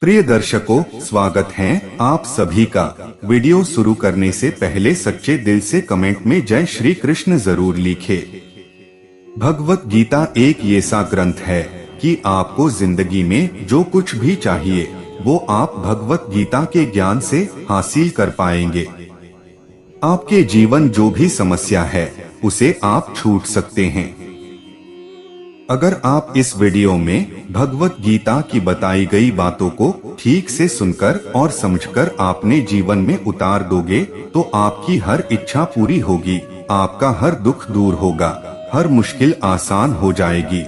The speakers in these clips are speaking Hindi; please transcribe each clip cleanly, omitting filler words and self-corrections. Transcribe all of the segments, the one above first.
प्रिय दर्शकों, स्वागत है आप सभी का। वीडियो शुरू करने से पहले सच्चे दिल से कमेंट में जय श्री कृष्ण जरूर लिखे। भगवत गीता एक ऐसा ग्रंथ है कि आपको जिंदगी में जो कुछ भी चाहिए वो आप भगवत गीता के ज्ञान से हासिल कर पाएंगे। आपके जीवन जो भी समस्या है उसे आप छूट सकते हैं। अगर आप इस वीडियो में भगवत गीता की बताई गई बातों को ठीक से सुनकर और समझकर अपने जीवन में उतार दोगे तो आपकी हर इच्छा पूरी होगी, आपका हर दुख दूर होगा, हर मुश्किल आसान हो जाएगी।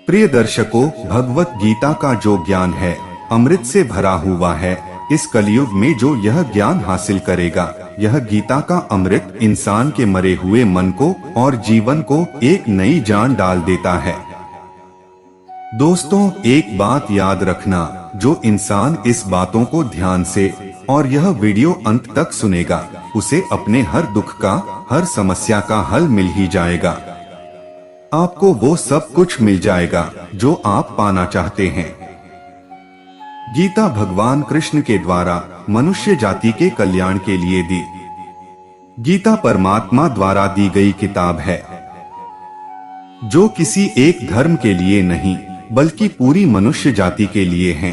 प्रिय दर्शकों, भगवत गीता का जो ज्ञान है अमृत से भरा हुआ है। इस कलयुग में जो यह ज्ञान हासिल करेगा, यह गीता का अमृत इंसान के मरे हुए मन को और जीवन को एक नई जान डाल देता है। दोस्तों, एक बात याद रखना, जो इंसान इस बातों को ध्यान से और यह वीडियो अंत तक सुनेगा उसे अपने हर दुख का, हर समस्या का हल मिल ही जाएगा। आपको वो सब कुछ मिल जाएगा जो आप पाना चाहते हैं। गीता भगवान कृष्ण के द्वारा मनुष्य जाति के कल्याण के लिए दी। गीता परमात्मा द्वारा दी गई किताब है जो किसी एक धर्म के लिए नहीं बल्कि पूरी मनुष्य जाति के लिए है,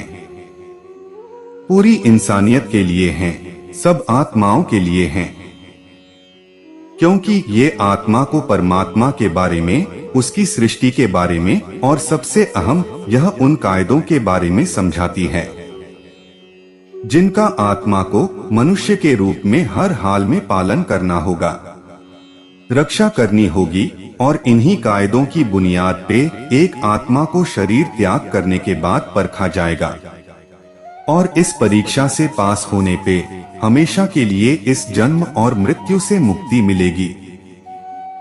पूरी इंसानियत के लिए है, सब आत्माओं के लिए है। क्योंकि ये आत्मा को परमात्मा के बारे में, उसकी सृष्टि के बारे में और सबसे अहम यह उन कायदों के बारे में समझाती है जिनका आत्मा को मनुष्य के रूप में हर हाल में पालन करना होगा, रक्षा करनी होगी। और इन्हीं कायदों की बुनियाद पे एक आत्मा को शरीर त्याग करने के बाद परखा जाएगा और इस परीक्षा से पास होने पे हमेशा के लिए इस जन्म और मृत्यु से मुक्ति मिलेगी।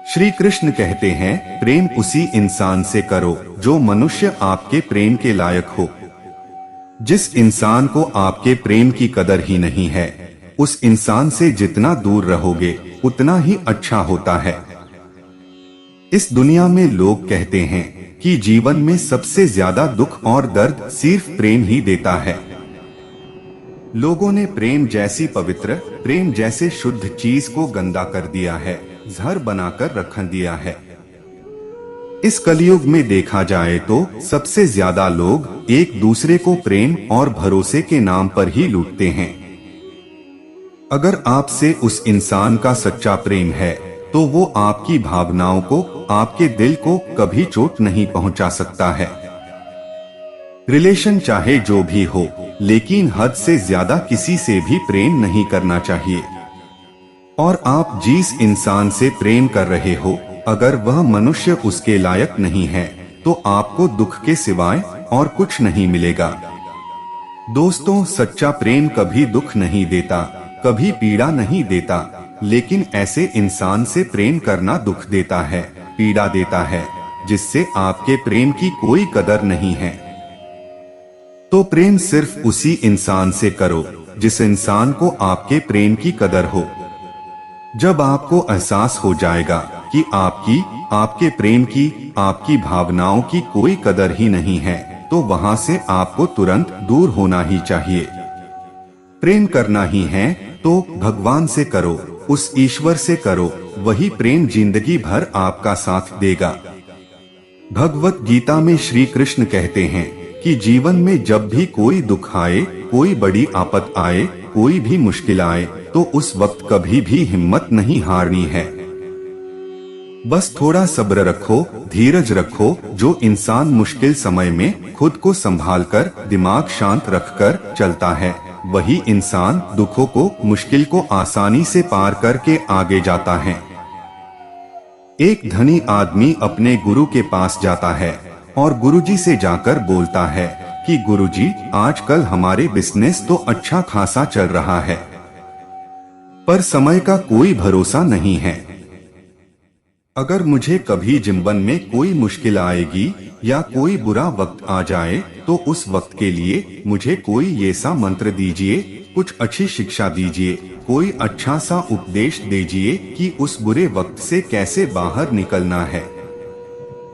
श्री कृष्ण कहते हैं, प्रेम उसी इंसान से करो जो मनुष्य आपके प्रेम के लायक हो। जिस इंसान को आपके प्रेम की कदर ही नहीं है, उस इंसान से जितना दूर रहोगे उतना ही अच्छा होता है। इस दुनिया में लोग कहते हैं कि जीवन में सबसे ज्यादा दुख और दर्द सिर्फ प्रेम ही देता है। लोगों ने प्रेम जैसी पवित्र, प्रेम जैसे शुद्ध चीज को गंदा कर दिया है, जहर बनाकर रख दिया है। इस कलयुग में देखा जाए तो सबसे ज्यादा लोग एक दूसरे को प्रेम और भरोसे के नाम पर ही लूटते हैं। अगर आपसे उस इंसान का सच्चा प्रेम है तो वो आपकी भावनाओं को, आपके दिल को कभी चोट नहीं पहुंचा सकता है। रिलेशन चाहे जो भी हो, लेकिन हद से ज्यादा किसी से भी प्रेम नहीं करना चाहिए। और आप जिस इंसान से प्रेम कर रहे हो, अगर वह मनुष्य उसके लायक नहीं है तो आपको दुख के सिवाय और कुछ नहीं मिलेगा। दोस्तों, सच्चा प्रेम कभी दुख नहीं देता, कभी पीड़ा नहीं देता, लेकिन ऐसे इंसान से प्रेम करना दुख देता है, पीड़ा देता है, जिससे आपके प्रेम की कोई कदर नहीं है। तो प्रेम सिर्फ उसी इंसान से करो जिस इंसान को आपके प्रेम की कदर हो। जब आपको एहसास हो जाएगा कि आपके प्रेम की, आपकी भावनाओं की कोई कदर ही नहीं है, तो वहां से आपको तुरंत दूर होना ही चाहिए। प्रेम करना ही है तो भगवान से करो, उस ईश्वर से करो, वही प्रेम जिंदगी भर आपका साथ देगा। भगवत गीता में श्री कृष्ण कहते हैं कि जीवन में जब भी कोई दुख आए, कोई बड़ी आपत आए, कोई भी मुश्किल आए, तो उस वक्त कभी भी हिम्मत नहीं हारनी है। बस थोड़ा सब्र रखो, धीरज रखो। जो इंसान मुश्किल समय में खुद को संभालकर, दिमाग शांत रखकर चलता है, वही इंसान दुखों को, मुश्किल को आसानी से पार करके आगे जाता है। एक धनी आदमी अपने गुरु के पास जाता है और गुरुजी से जाकर बोलता है कि गुरुजी, आजकल हमारे बिजनेस तो अच्छा खासा चल रहा है, पर समय का कोई भरोसा नहीं है। अगर मुझे कभी जीवन में कोई मुश्किल आएगी या कोई बुरा वक्त आ जाए तो उस वक्त के लिए मुझे कोई ऐसा मंत्र दीजिए, कुछ अच्छी शिक्षा दीजिए, कोई अच्छा सा उपदेश दीजिए कि उस बुरे वक्त से कैसे बाहर निकलना है।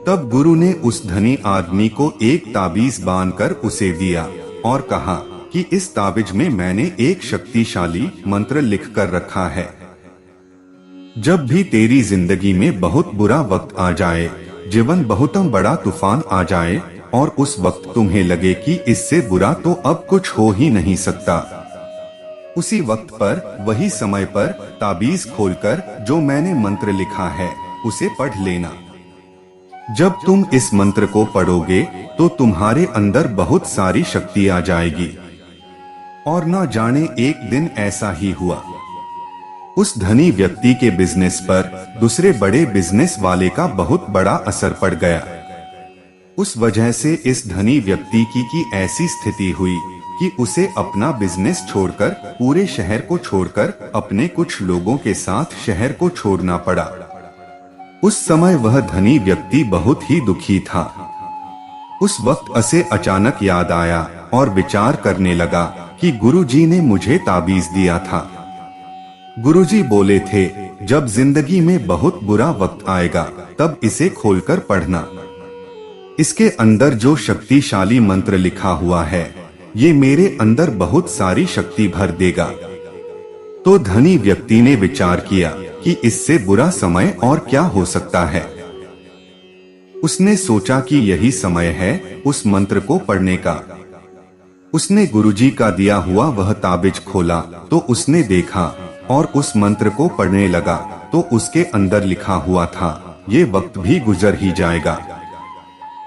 तब गुरु ने उस धनी आदमी को एक ताबीज बांधकर उसे दिया और कहा कि इस ताबिज में मैंने एक शक्तिशाली मंत्र लिख कर रखा है। जब भी तेरी जिंदगी में बहुत बुरा वक्त आ जाए, जीवन बहुत बड़ा तूफान आ जाए और उस वक्त तुम्हें लगे कि इससे बुरा तो अब कुछ हो ही नहीं सकता, उसी वक्त पर, वही समय पर ताबीज खोलकर जो मैंने मंत्र लिखा है उसे पढ़ लेना। जब तुम इस मंत्र को पढ़ोगे तो तुम्हारे अंदर बहुत सारी शक्ति आ जाएगी। और न जाने एक दिन ऐसा ही हुआ। उस धनी व्यक्ति के बिजनेस पर दूसरे बड़े बिजनेस वाले का बहुत बड़ा असर पड़ गया। उस वजह से इस धनी व्यक्ति की ऐसी स्थिति हुई कि उसे अपना बिजनेस छोड़कर, पूरे शहर को छोड़कर अपने कुछ लोगों के साथ शहर को छोड़ना पड़ा। उस समय वह धनी व्यक्ति बहुत ही दुखी था। उस वक्त उसे अचानक याद आया और विचार करने लगा कि गुरुजी ने मुझे ताबीज दिया था। गुरुजी बोले थे, जब जिंदगी में बहुत बुरा वक्त आएगा तब इसे खोलकर पढ़ना। इसके अंदर जो शक्तिशाली मंत्र लिखा हुआ है ये मेरे अंदर बहुत सारी शक्ति भर देगा। तो धनी व्यक्ति ने विचार किया कि इससे बुरा समय और क्या हो सकता है। उसने सोचा कि यही समय है उस मंत्र को पढ़ने का। उसने गुरुजी का दिया हुआ वह ताबिज खोला तो उसने देखा और उस मंत्र को पढ़ने लगा तो उसके अंदर लिखा हुआ था, ये वक्त भी गुजर ही जाएगा।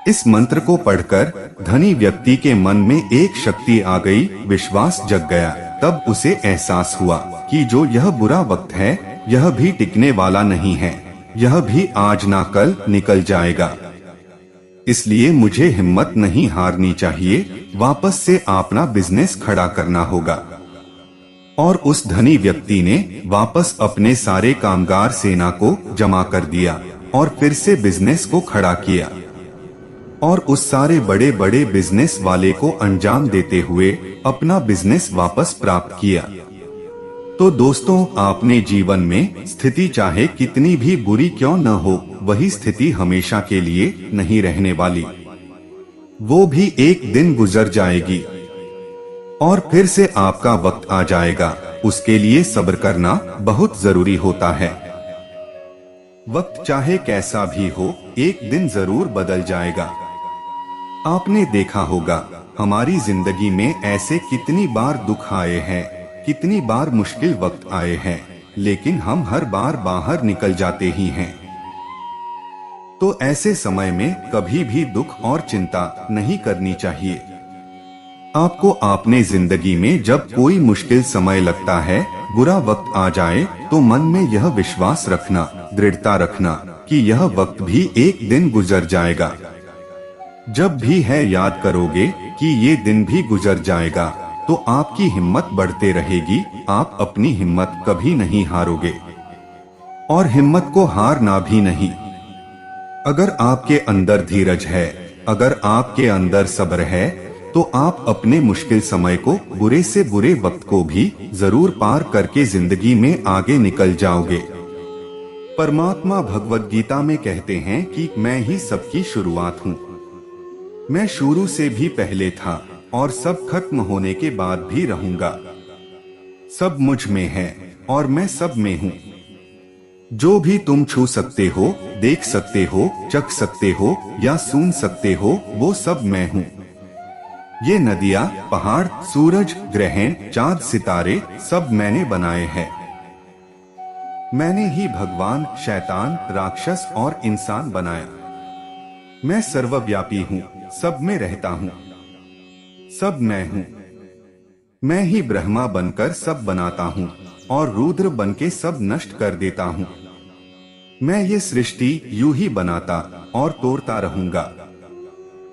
इस मंत्र को पढ़कर धनी व्यक्ति के मन में एक शक्ति आ गई, विश्वास जग गया। तब उसे एहसास हुआ कि जो यह बुरा वक्त है यह भी टिकने वाला नहीं है, यह भी आज ना कल निकल जाएगा। इसलिए मुझे हिम्मत नहीं हारनी चाहिए, वापस से अपना बिजनेस खड़ा करना होगा। और उस धनी व्यक्ति ने वापस अपने सारे कामगार सेना को जमा कर दिया और फिर से बिजनेस को खड़ा किया और उस सारे बड़े बड़े बिजनेस वाले को अंजाम देते हुए अपना बिजनेस वापस प्राप्त किया। तो दोस्तों, आपने जीवन में स्थिति चाहे कितनी भी बुरी क्यों न हो, वही स्थिति हमेशा के लिए नहीं रहने वाली। वो भी एक दिन गुजर जाएगी और फिर से आपका वक्त आ जाएगा। उसके लिए सब्र करना बहुत जरूरी होता है। वक्त चाहे कैसा भी हो, एक दिन जरूर बदल जाएगा। आपने देखा होगा हमारी जिंदगी में ऐसे कितनी बार दुख आए हैं, कितनी बार मुश्किल वक्त आए हैं, लेकिन हम हर बार बाहर निकल जाते ही हैं। तो ऐसे समय में कभी भी दुख और चिंता नहीं करनी चाहिए। आपको अपने जिंदगी में जब कोई मुश्किल समय लगता है, बुरा वक्त आ जाए, तो मन में यह विश्वास रखना, दृढ़ता रखना कि यह वक्त भी एक दिन गुजर जाएगा। जब भी है याद करोगे कि ये दिन भी गुजर जाएगा, तो आपकी हिम्मत बढ़ते रहेगी। आप अपनी हिम्मत कभी नहीं हारोगे और हिम्मत को हारना भी नहीं। अगर आपके अंदर धीरज है, अगर आपके अंदर सब्र है, तो आप अपने मुश्किल समय को, बुरे से बुरे वक्त को भी जरूर पार करके जिंदगी में आगे निकल जाओगे। परमात्मा भगवद गीता में कहते हैं कि मैं ही सबकी शुरुआत हूँ। मैं शुरू से भी पहले था और सब खत्म होने के बाद भी रहूंगा। सब मुझ में है और मैं सब में हूँ। जो भी तुम छू सकते हो, देख सकते हो, चख सकते हो या सुन सकते हो, वो सब मैं हूँ। ये नदियाँ, पहाड़, सूरज, ग्रहण, चांद, सितारे सब मैंने बनाए हैं। मैंने ही भगवान, शैतान, राक्षस और इंसान बनाया। मैं सर्वव्यापी हूँ, सब में रहता हूँ, सब मैं हूँ। मैं ही ब्रह्मा बनकर सब बनाता हूँ और रुद्र बनके सब नष्ट कर देता हूँ। मैं ये सृष्टि यूं ही बनाता और तोड़ता रहूंगा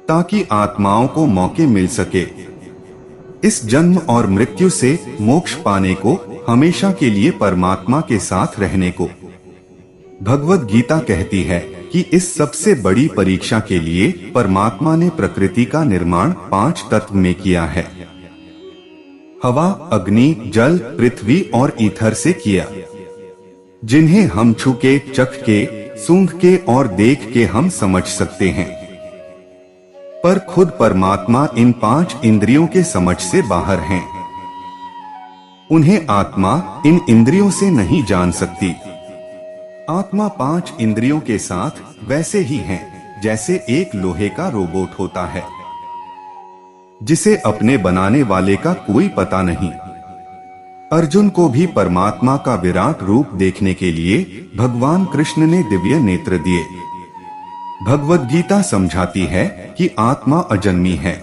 ताकि आत्माओं को मौके मिल सके इस जन्म और मृत्यु से मोक्ष पाने को, हमेशा के लिए परमात्मा के साथ रहने को। भगवद गीता कहती है कि इस सबसे बड़ी परीक्षा के लिए परमात्मा ने प्रकृति का निर्माण 5 तत्व में किया है। हवा, अग्नि, जल, पृथ्वी और ईथर से किया, जिन्हें हम छू के, चख के, सूंघ के और देख के हम समझ सकते हैं। पर खुद परमात्मा इन 5 इंद्रियों के समझ से बाहर हैं। उन्हें आत्मा इन इंद्रियों से नहीं जान सकती। आत्मा 5 इंद्रियों के साथ वैसे ही है जैसे एक लोहे का रोबोट होता है, जिसे अपने बनाने वाले का कोई पता नहीं। अर्जुन को भी परमात्मा का विराट रूप देखने के लिए भगवान कृष्ण ने दिव्य नेत्र दिए। भगवद गीता समझाती है कि आत्मा अजन्मी है,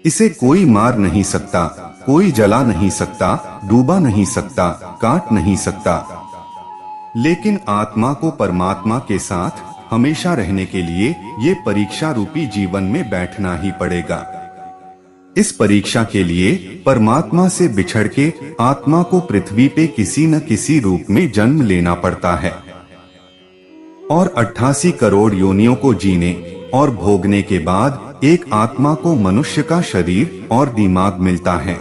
इसे कोई मार नहीं सकता, कोई जला नहीं सकता, डूबा नहीं सकता, काट नहीं सकता। लेकिन आत्मा को परमात्मा के साथ हमेशा रहने के लिए ये परीक्षा रूपी जीवन में बैठना ही पड़ेगा। इस परीक्षा के लिए परमात्मा से बिछड़ के आत्मा को पृथ्वी पे किसी न किसी रूप में जन्म लेना पड़ता है और 88 करोड़ योनियों को जीने और भोगने के बाद एक आत्मा को मनुष्य का शरीर और दिमाग मिलता है।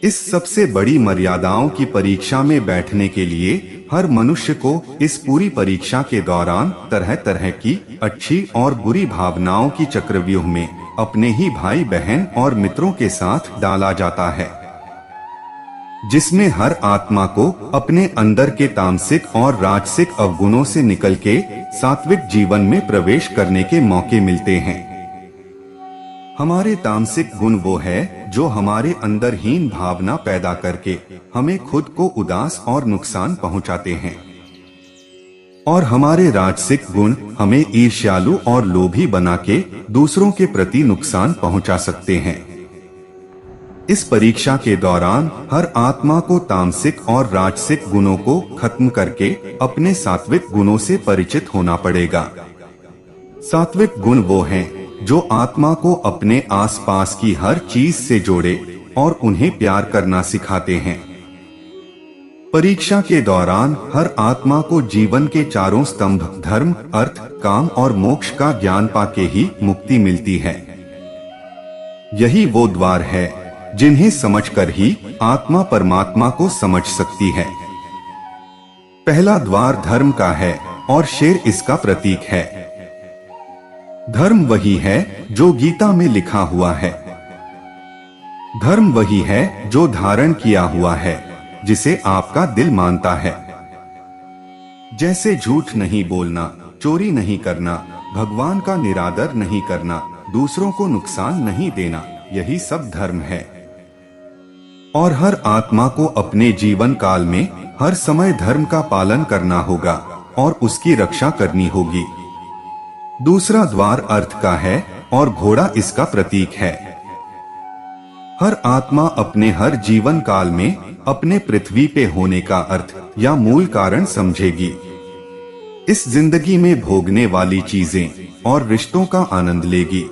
इस सबसे बड़ी मर्यादाओं की परीक्षा में बैठने के लिए हर मनुष्य को इस पूरी परीक्षा के दौरान तरह तरह की अच्छी और बुरी भावनाओं की चक्रव्यूह में अपने ही भाई बहन और मित्रों के साथ डाला जाता है, जिसमें हर आत्मा को अपने अंदर के तामसिक और राजसिक अवगुणों से निकल के सात्विक जीवन में प्रवेश करने के मौके मिलते हैं। हमारे तामसिक गुण वो है जो हमारे अंदर हीन भावना पैदा करके हमें खुद को उदास और नुकसान पहुंचाते हैं, और हमारे राजसिक गुण हमें ईर्ष्यालु और लोभी बना के दूसरों के प्रति नुकसान पहुंचा सकते हैं। इस परीक्षा के दौरान हर आत्मा को तामसिक और राजसिक गुणों को खत्म करके अपने सात्विक गुणों से परिचित होना पड़ेगा। सात्विक गुण वो हैं जो आत्मा को अपने आसपास की हर चीज से जोड़े और उन्हें प्यार करना सिखाते हैं। परीक्षा के दौरान हर आत्मा को जीवन के चारों स्तंभ धर्म, अर्थ, काम और मोक्ष का ज्ञान पाके ही मुक्ति मिलती है। यही वो द्वार है जिन्हें समझकर ही आत्मा परमात्मा को समझ सकती है। पहला द्वार धर्म का है और शेर इसका प्रतीक है। धर्म वही है जो गीता में लिखा हुआ है। धर्म वही है जो धारण किया हुआ है, जिसे आपका दिल मानता है। जैसे झूठ नहीं बोलना, चोरी नहीं करना, भगवान का निरादर नहीं करना, दूसरों को नुकसान नहीं देना, यही सब धर्म है। और हर आत्मा को अपने जीवन काल में हर समय धर्म का पालन करना होगा और उसकी रक्षा करनी होगी। दूसरा द्वार अर्थ का है और घोड़ा इसका प्रतीक है। हर आत्मा अपने हर जीवन काल में अपने पृथ्वी पे होने का अर्थ या मूल कारण समझेगी। इस जिंदगी में भोगने वाली चीजें और रिश्तों का आनंद लेगी।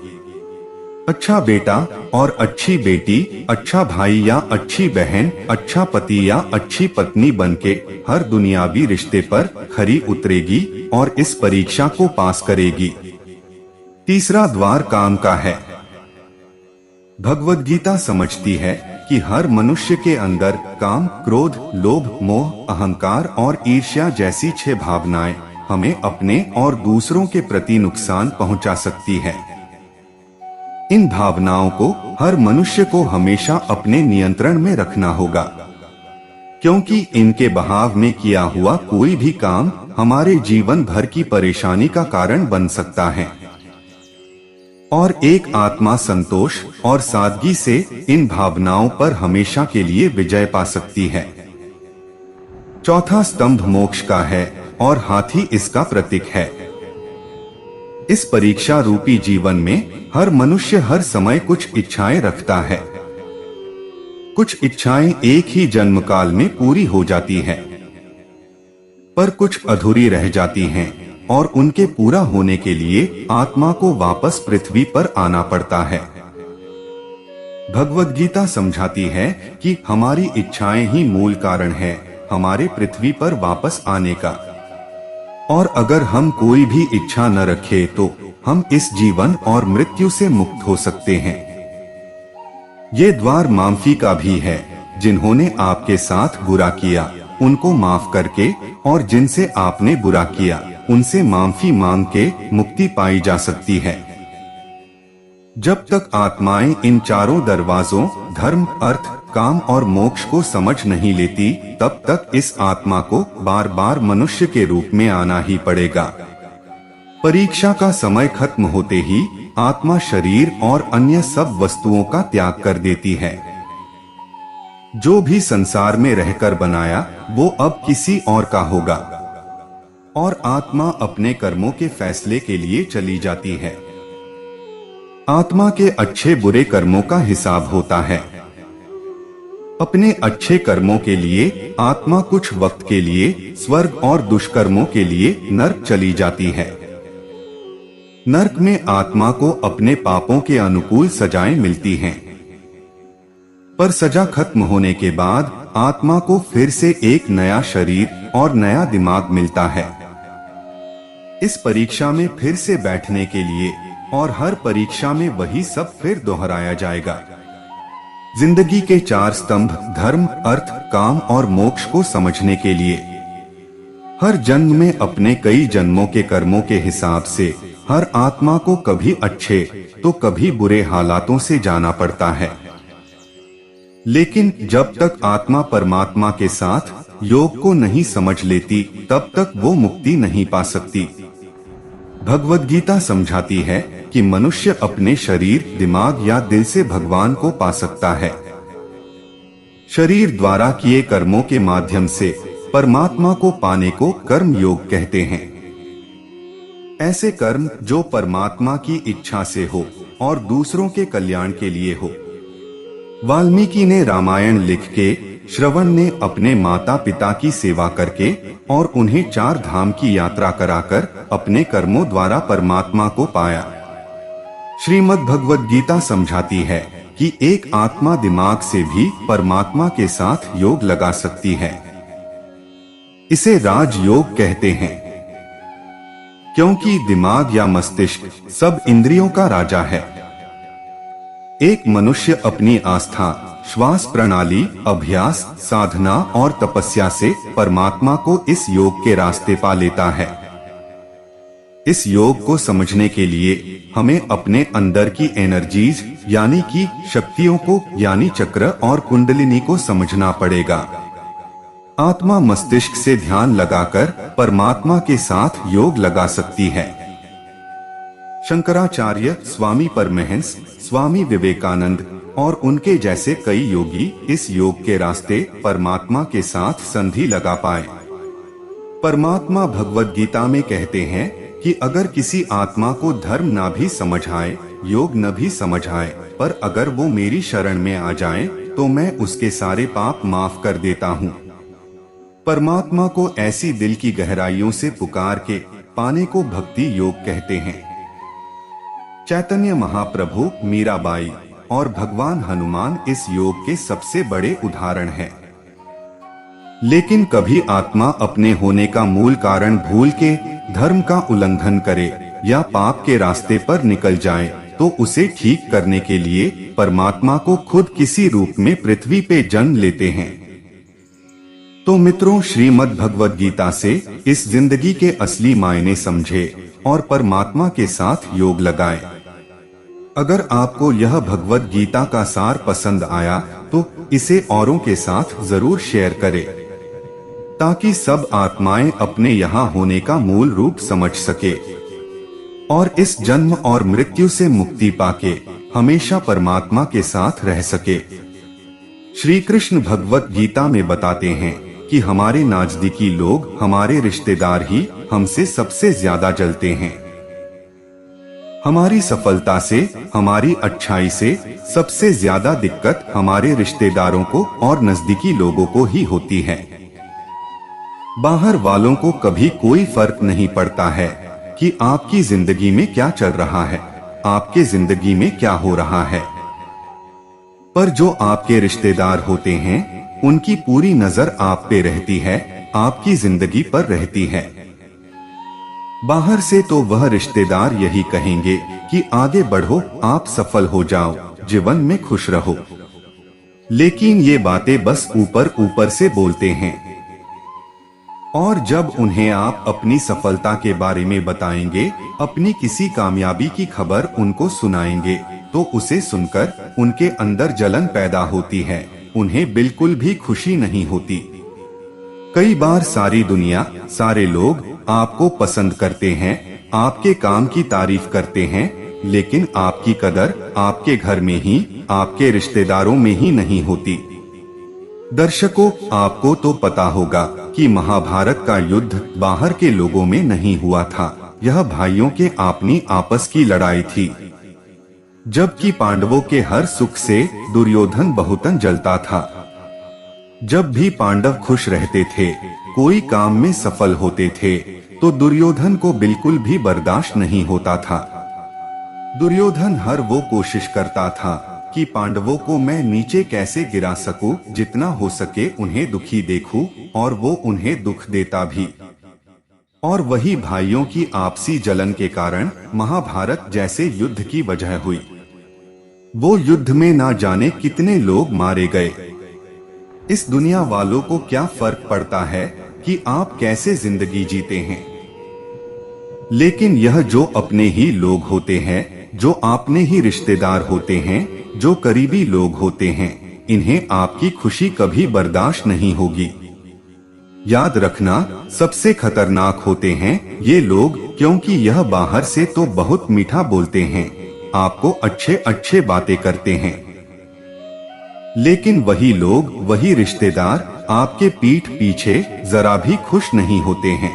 अच्छा बेटा और अच्छी बेटी, अच्छा भाई या अच्छी बहन, अच्छा पति या अच्छी पत्नी बनके हर दुनियावी रिश्ते पर खरी उतरेगी और इस परीक्षा को पास करेगी। तीसरा द्वार काम का है। भगवद गीता समझती है कि हर मनुष्य के अंदर काम, क्रोध, लोभ, मोह, अहंकार और ईर्ष्या जैसी 6 भावनाएं हमें अपने और दूसरों के प्रति नुकसान पहुंचा सकती है। इन भावनाओं को हर मनुष्य को हमेशा अपने नियंत्रण में रखना होगा, क्योंकि इनके बहाव में किया हुआ कोई भी काम हमारे जीवन भर की परेशानी का कारण बन सकता है। और एक आत्मा संतोष और सादगी से इन भावनाओं पर हमेशा के लिए विजय पा सकती है। चौथा स्तंभ मोक्ष का है और हाथी इसका प्रतीक है। इस परीक्षा रूपी जीवन में हर मनुष्य हर समय कुछ इच्छाएं रखता है। कुछ इच्छाएं एक ही जन्म काल में पूरी हो जाती हैं, पर कुछ अधूरी रह जाती हैं और उनके पूरा होने के लिए आत्मा को वापस पृथ्वी पर आना पड़ता है। भगवद गीता समझाती है कि हमारी इच्छाएं ही मूल कारण है हमारे पृथ्वी पर वापस आने का, और अगर हम कोई भी इच्छा न रखे तो हम इस जीवन और मृत्यु से मुक्त हो सकते हैं। ये द्वार माफी का भी है। जिन्होंने आपके साथ बुरा किया उनको माफ करके, और जिनसे आपने बुरा किया उनसे माफी मांग के मुक्ति पाई जा सकती है। जब तक आत्माएं इन चारों दरवाजों धर्म, अर्थ, काम और मोक्ष को समझ नहीं लेती, तब तक इस आत्मा को बार बार मनुष्य के रूप में आना ही पड़ेगा। परीक्षा का समय खत्म होते ही आत्मा शरीर और अन्य सब वस्तुओं का त्याग कर देती है। जो भी संसार में रहकर बनाया वो अब किसी और का होगा और आत्मा अपने कर्मों के फैसले के लिए चली जाती है। आत्मा के अच्छे बुरे कर्मों का हिसाब होता है। अपने अच्छे कर्मों के लिए आत्मा कुछ वक्त के लिए स्वर्ग और दुष्कर्मों के लिए नरक चली जाती है। नरक में आत्मा को अपने पापों के अनुकूल सजाएं मिलती हैं। पर सजा खत्म होने के बाद आत्मा को फिर से एक नया शरीर और नया दिमाग मिलता है। इस परीक्षा में फिर से बैठने के लिए और हर परीक्षा में वही सब फिर दोहराया जाएगा। जिंदगी के चार स्तंभ धर्म, अर्थ, काम और मोक्ष को समझने के लिए हर जन्म में अपने कई जन्मों के कर्मों के हिसाब से हर आत्मा को कभी अच्छे तो कभी बुरे हालातों से जाना पड़ता है। लेकिन जब तक आत्मा परमात्मा के साथ योग को नहीं समझ लेती, तब तक वो मुक्ति नहीं पा सकती। भगवद गीता समझाती है कि मनुष्य अपने शरीर, दिमाग या दिल से भगवान को पा सकता है। शरीर द्वारा किए कर्मों के माध्यम से परमात्मा को पाने को कर्म योग कहते हैं। ऐसे कर्म जो परमात्मा की इच्छा से हो और दूसरों के कल्याण के लिए हो। वाल्मीकि ने रामायण लिख के, श्रवण ने अपने माता पिता की सेवा करके और उन्हें चार धाम की यात्रा कराकर अपने कर्मों द्वारा परमात्मा को पाया। श्रीमद् भगवद गीता समझाती है कि एक आत्मा दिमाग से भी परमात्मा के साथ योग लगा सकती है। इसे राजयोग कहते हैं, क्योंकि दिमाग या मस्तिष्क सब इंद्रियों का राजा है। एक मनुष्य अपनी आस्था, श्वास प्रणाली, अभ्यास, साधना और तपस्या से परमात्मा को इस योग के रास्ते पा लेता है। इस योग को समझने के लिए हमें अपने अंदर की एनर्जीज यानी कि शक्तियों को यानी चक्र और कुंडलिनी को समझना पड़ेगा। आत्मा मस्तिष्क से ध्यान लगाकर परमात्मा के साथ योग लगा सकती है। शंकराचार्य, स्वामी परमहंस, स्वामी विवेकानंद और उनके जैसे कई योगी इस योग के रास्ते परमात्मा के साथ संधि लगा पाए। परमात्मा भगवद गीता में कहते हैं कि अगर किसी आत्मा को धर्म ना भी समझ आए, योग न भी समझ आए, पर अगर वो मेरी शरण में आ जाए तो मैं उसके सारे पाप माफ कर देता हूँ। परमात्मा को ऐसी दिल की गहराइयों से पुकार के पाने को भक्ति योग कहते हैं। चैतन्य महाप्रभु, मीराबाई और भगवान हनुमान इस योग के सबसे बड़े उदाहरण हैं। लेकिन कभी आत्मा अपने होने का मूल कारण भूल के धर्म का उल्लंघन करे या पाप के रास्ते पर निकल जाए, तो उसे ठीक करने के लिए परमात्मा को खुद किसी रूप में पृथ्वी पे जन्म लेते हैं। तो मित्रों, श्रीमद् भगवद गीता से इस जिंदगी के असली मायने समझे और परमात्मा के साथ योग लगाएं। अगर आपको यह भगवद गीता का सार पसंद आया तो इसे औरों के साथ जरूर शेयर करें, ताकि सब आत्माएं अपने यहाँ होने का मूल रूप समझ सके और इस जन्म और मृत्यु से मुक्ति पाके हमेशा परमात्मा के साथ रह सके। श्री कृष्ण भगवद गीता में बताते हैं कि हमारे नजदीकी लोग, हमारे रिश्तेदार ही हमसे सबसे ज्यादा जलते हैं। हमारी सफलता से, हमारी अच्छाई से सबसे ज्यादा दिक्कत हमारे रिश्तेदारों को और नजदीकी लोगों को ही होती है। बाहर वालों को कभी कोई फर्क नहीं पड़ता है कि आपकी जिंदगी में क्या चल रहा है, आपके जिंदगी में क्या हो रहा है। पर जो आपके रिश्तेदार होते हैं, उनकी पूरी नजर आप पे रहती है, आपकी जिंदगी पर रहती है। बाहर से तो वह रिश्तेदार यही कहेंगे कि आगे बढ़ो, आप सफल हो जाओ, जीवन में खुश रहो। लेकिन ये बातें बस ऊपर ऊपर से बोलते हैं और जब उन्हें आप अपनी सफलता के बारे में बताएंगे, अपनी किसी कामयाबी की खबर उनको सुनाएंगे, तो उसे सुनकर उनके अंदर जलन पैदा होती है, उन्हें बिल्कुल भी खुशी नहीं होती। कई बार सारी दुनिया, सारे लोग आपको पसंद करते हैं, आपके काम की तारीफ करते हैं, लेकिन आपकी कदर आपके घर में ही, आपके रिश्तेदारों में ही नहीं होती। दर्शकों, आपको तो पता होगा कि महाभारत का युद्ध बाहर के लोगों में नहीं हुआ था, यह भाइयों के अपनी आपस की लड़ाई थी। जबकि पांडवों के हर सुख से दुर्योधन बहुत जलता था। जब भी पांडव खुश रहते थे, कोई काम में सफल होते थे, तो दुर्योधन को बिल्कुल भी बर्दाश्त नहीं होता था। दुर्योधन हर वो कोशिश करता था कि पांडवों को मैं नीचे कैसे गिरा सकूं, जितना हो सके उन्हें दुखी देखूं, और वो उन्हें दुख देता भी। और वही भाइयों की आपसी जलन के कारण महाभारत जैसे युद्ध की वजह हुई। वो युद्ध में ना जाने कितने लोग मारे गए। इस दुनिया वालों को क्या फर्क पड़ता है कि आप कैसे जिंदगी जीते हैं, लेकिन यह जो अपने ही लोग होते हैं, जो अपने ही रिश्तेदार होते हैं, जो करीबी लोग होते हैं, इन्हें आपकी खुशी कभी बर्दाश्त नहीं होगी। याद रखना, सबसे खतरनाक होते हैं ये लोग, क्योंकि यह बाहर से तो बहुत मीठा बोलते हैं, आपको अच्छे अच्छे बातें करते हैं, लेकिन वही लोग, वही रिश्तेदार आपके पीठ पीछे जरा भी खुश नहीं होते हैं।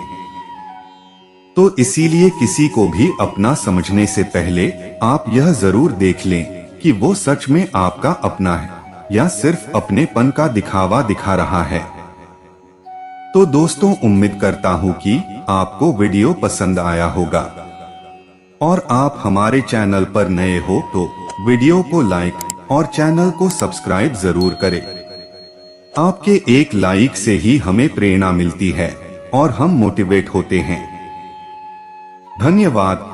तो इसीलिए किसी को भी अपना समझने से पहले आप यह जरूर देख लें कि वो सच में आपका अपना है या सिर्फ अपनेपन का दिखावा दिखा रहा है। तो दोस्तों, उम्मीद करता हूँ कि आपको वीडियो पसंद आया होगा, और आप हमारे चैनल पर नए हो तो वीडियो को लाइक और चैनल को सब्सक्राइब जरूर करें। आपके एक लाइक से ही हमें प्रेरणा मिलती है और हम मोटिवेट होते हैं। धन्यवाद।